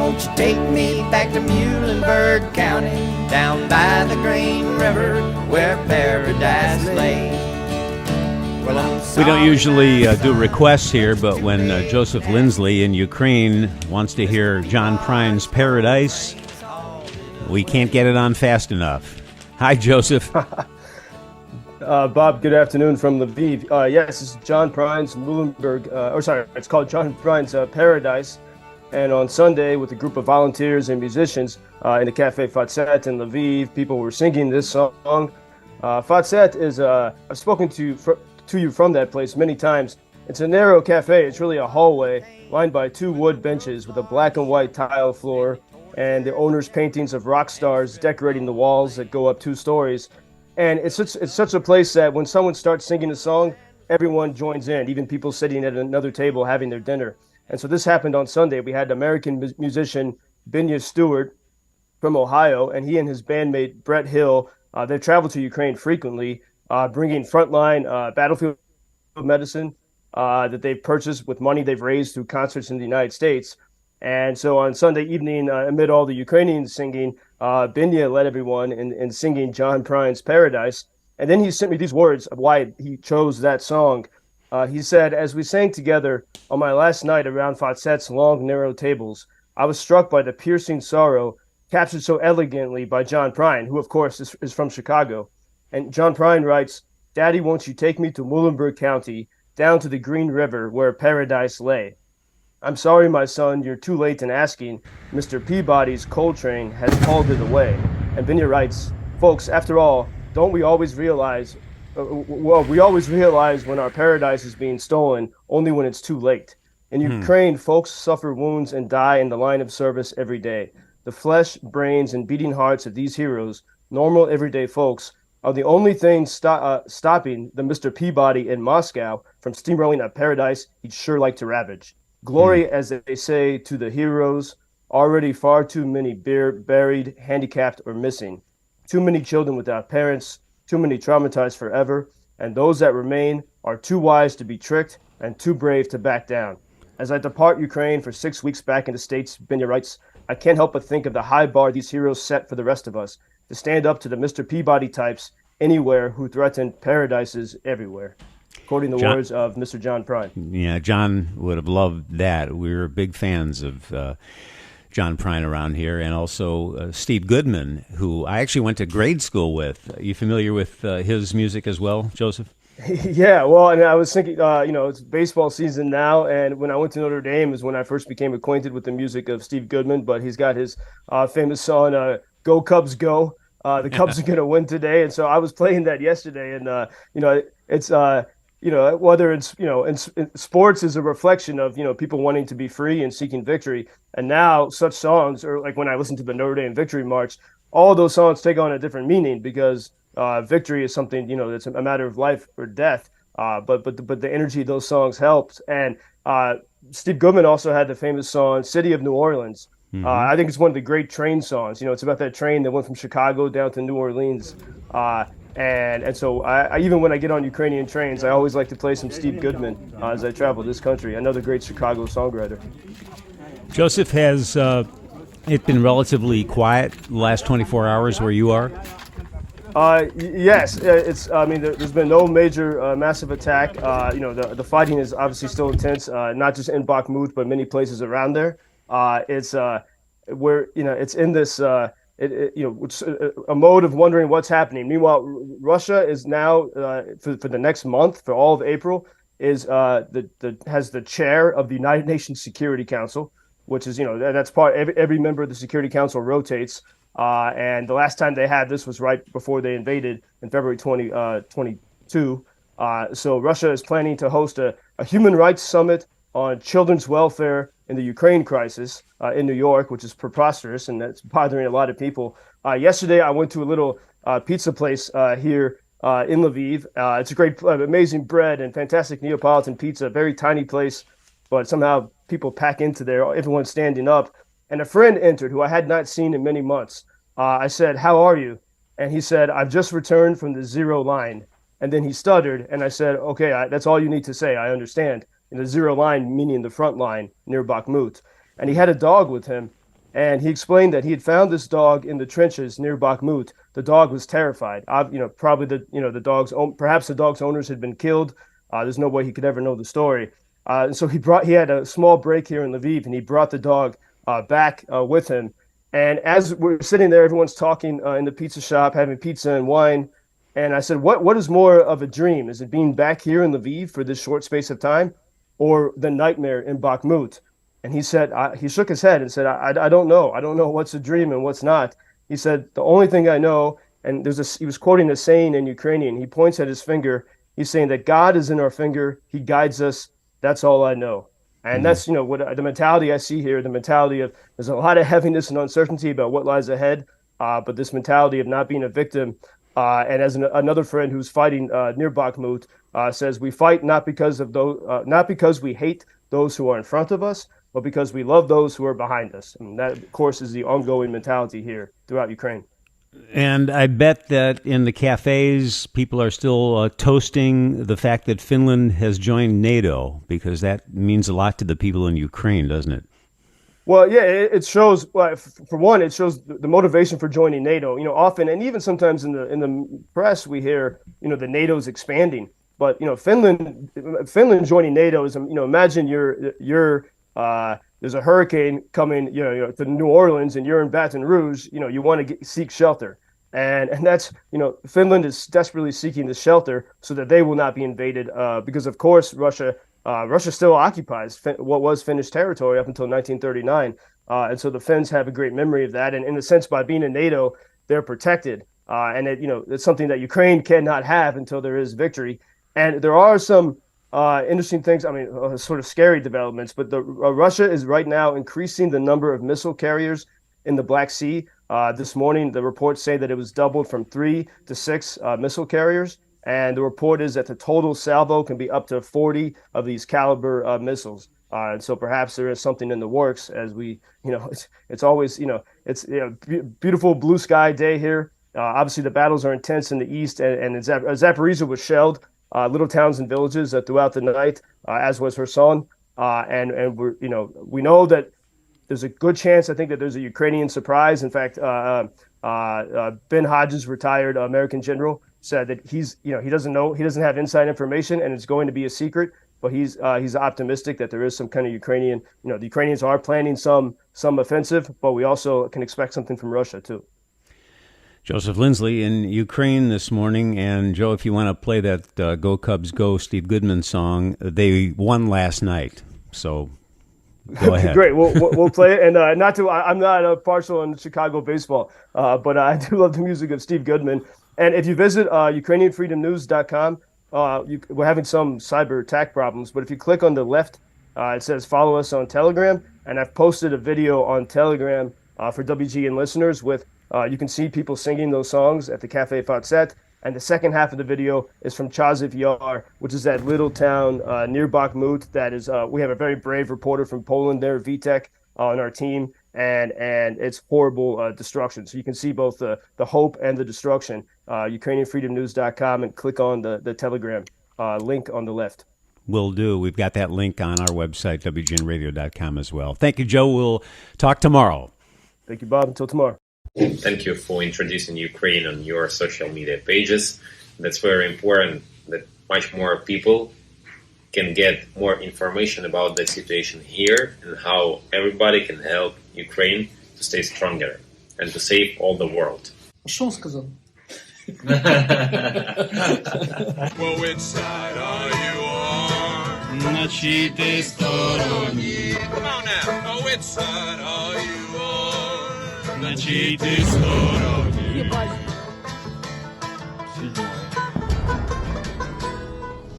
won't you take me back to Muhlenberg County, down by the Green River where paradise lay? Well, we don't usually do requests here, but when Joseph Lindsley in Ukraine wants to hear John Prine's Paradise, we can't get it on fast enough. Hi, Joseph. Bob, good afternoon from Lviv. Yes, this is John Prine's Muhlenberg, it's called John Prine's Paradise. And on Sunday, with a group of volunteers and musicians in the Cafe Fatzet in Lviv, people were singing this song. Fatzet is, I've spoken to you from that place many times. It's a narrow cafe. It's really a hallway lined by 2 wood benches with a black and white tile floor, and the owner's paintings of rock stars decorating the walls that go up 2 stories. And it's such a place that when someone starts singing a song, everyone joins in, even people sitting at another table having their dinner. And so this happened on Sunday. We had American musician Binya Stewart from Ohio, and he and his bandmate Brett Hill, they travel to Ukraine frequently, bringing frontline battlefield medicine that they've purchased with money they've raised through concerts in the United States. And so on Sunday evening, amid all the Ukrainians singing, Binya led everyone in singing John Prine's Paradise. And then he sent me these words of why he chose that song. He said, "As we sang together on my last night around Fatset's long, narrow tables, I was struck by the piercing sorrow captured so elegantly by John Prine, who, of course, is from Chicago." And John Prine writes, "Daddy, won't you take me to Muhlenberg County, down to the Green River where paradise lay? I'm sorry, my son, you're too late in asking. Mr. Peabody's coal train has hauled it away." And Binya writes, "Folks, after all, don't we always realize, we always realize when our paradise is being stolen, only when it's too late. In Ukraine, folks suffer wounds and die in the line of service every day. The flesh, brains, and beating hearts of these heroes, normal everyday folks, are the only things stopping the Mr. Peabody in Moscow from steamrolling a paradise he'd sure like to ravage. Glory, as they say, to the heroes, already far too many buried, handicapped, or missing. Too many children without parents, too many traumatized forever, and those that remain are too wise to be tricked and too brave to back down. As I depart Ukraine for 6 weeks back in the States," Binya writes, "I can't help but think of the high bar these heroes set for the rest of us, to stand up to the Mr. Peabody types anywhere who threaten paradises everywhere." Quoting the words of Mr. John Prine. Yeah, John would have loved that. We're big fans of John Prine around here, and also Steve Goodman, who I actually went to grade school with. Are you familiar with his music as well, Joseph? Yeah, well, and I was thinking, it's baseball season now, and when I went to Notre Dame is when I first became acquainted with the music of Steve Goodman, but he's got his famous song, Go Cubs Go. The Cubs are going to win today, and so I was playing that yesterday, and, it's... whether it's, in sports is a reflection of, people wanting to be free and seeking victory. And now such songs, or like when I listen to the Notre Dame Victory March, all those songs take on a different meaning because victory is something, that's a matter of life or death. But the energy of those songs helps. And Steve Goodman also had the famous song City of New Orleans. I think it's one of the great train songs. It's about that train that went from Chicago down to New Orleans. And so I even when I get on Ukrainian trains, I always like to play some Steve Goodman as I travel this country. Another great Chicago songwriter. Joseph, has it been relatively quiet the last 24 hours where you are? Yes, there's been no major massive attack. The fighting is obviously still intense, not just in Bakhmut, but many places around there. It's in this. It's a mode of wondering what's happening. Meanwhile, Russia is now for the next month, for all of April, has the chair of the United Nations Security Council, which is that's part every member of the Security Council rotates. And the last time they had this was right before they invaded in February 2022. So Russia is planning to host a human rights summit on children's welfare in the Ukraine crisis in New York, which is preposterous, and that's bothering a lot of people. Yesterday, I went to a little pizza place here in Lviv. It's a great, amazing bread and fantastic Neapolitan pizza, very tiny place, but somehow people pack into there, everyone's standing up. And a friend entered who I had not seen in many months. I said, "How are you?" And he said, "I've just returned from the zero line." And then he stuttered, and I said, "Okay, that's all you need to say. I understand." The zero line meaning the front line near Bakhmut. And he had a dog with him. And he explained that he had found this dog in the trenches near Bakhmut. The dog was terrified. Probably perhaps the dog's owners had been killed. There's no way he could ever know the story. And so he had a small break here in Lviv, and he brought the dog back with him. And as we're sitting there, everyone's talking in the pizza shop, having pizza and wine. And I said, what is more of a dream? Is it being back here in Lviv for this short space of time, or the nightmare in Bakhmut? And he said, he shook his head and said, I don't know. I don't know what's a dream and what's not. He said, the only thing I know, and he was quoting a saying in Ukrainian. He points at his finger. He's saying that God is in our finger. He guides us. That's all I know. And that's, what the mentality I see here, the mentality of there's a lot of heaviness and uncertainty about what lies ahead. But this mentality of not being a victim. And as another friend who's fighting near Bakhmut says, we fight not because we hate those who are in front of us, but because we love those who are behind us. And that, of course, is the ongoing mentality here throughout Ukraine. And I bet that in the cafes, people are still toasting the fact that Finland has joined NATO, because that means a lot to the people in Ukraine, doesn't it? Well, yeah, it shows. For one, it shows the motivation for joining NATO. Often, and even sometimes in the press, we hear the NATO's expanding. But Finland joining NATO is imagine you're there's a hurricane coming to New Orleans and you're in Baton Rouge. You want to seek shelter, and that's Finland is desperately seeking the shelter so that they will not be invaded because of course Russia still occupies what was Finnish territory up until 1939, and so the Finns have a great memory of that, and in a sense by being in NATO they're protected, and it's something that Ukraine cannot have until there is victory. And there are some interesting things, sort of scary developments, but Russia is right now increasing the number of missile carriers in the Black Sea. This morning, the reports say that it was doubled from 3 to 6 missile carriers. And the report is that the total salvo can be up to 40 of these caliber missiles. And so perhaps there is something in the works as we, it's always, it's beautiful blue sky day here. Obviously, the battles are intense in the east, and Zaporizhzhia was shelled. Little towns and villages throughout the night, as was Kherson, and we know that there's a good chance. I think that there's a Ukrainian surprise. In fact, Ben Hodges, retired American general, said that he doesn't have inside information, and it's going to be a secret. But he's optimistic that there is some kind of Ukrainian. The Ukrainians are planning some offensive, but we also can expect something from Russia too. Joseph Lindsley in Ukraine this morning. And, Joe, if you want to play that Go Cubs Go Steve Goodman song, they won last night. So go ahead. Great. We'll play it. And I'm not partial on Chicago baseball, but I do love the music of Steve Goodman. And if you visit UkrainianFreedomNews.com, we're having some cyber attack problems. But if you click on the left, it says follow us on Telegram. And I've posted a video on Telegram for WGN listeners with you can see people singing those songs at the Cafe Fatzet. And the second half of the video is from Chaziv Yar, which is that little town near Bakhmut. That is, we have a very brave reporter from Poland there, Vitek, on our team, and it's horrible destruction. So you can see both the hope and the destruction. UkrainianFreedomNews.com, and click on the Telegram link on the left. Will do. We've got that link on our website, WGNRadio.com as well. Thank you, Joe. We'll talk tomorrow. Thank you, Bob. Until tomorrow. Thank you for introducing Ukraine on your social media pages. That's very important, that much more people can get more information about the situation here and how everybody can help Ukraine to stay stronger and to save all the world. Що він сказав? Well, which side are you on? На чиїй ти стороні? Come on now. Oh, which side are you on? На чиїй ти стороні? Єбать.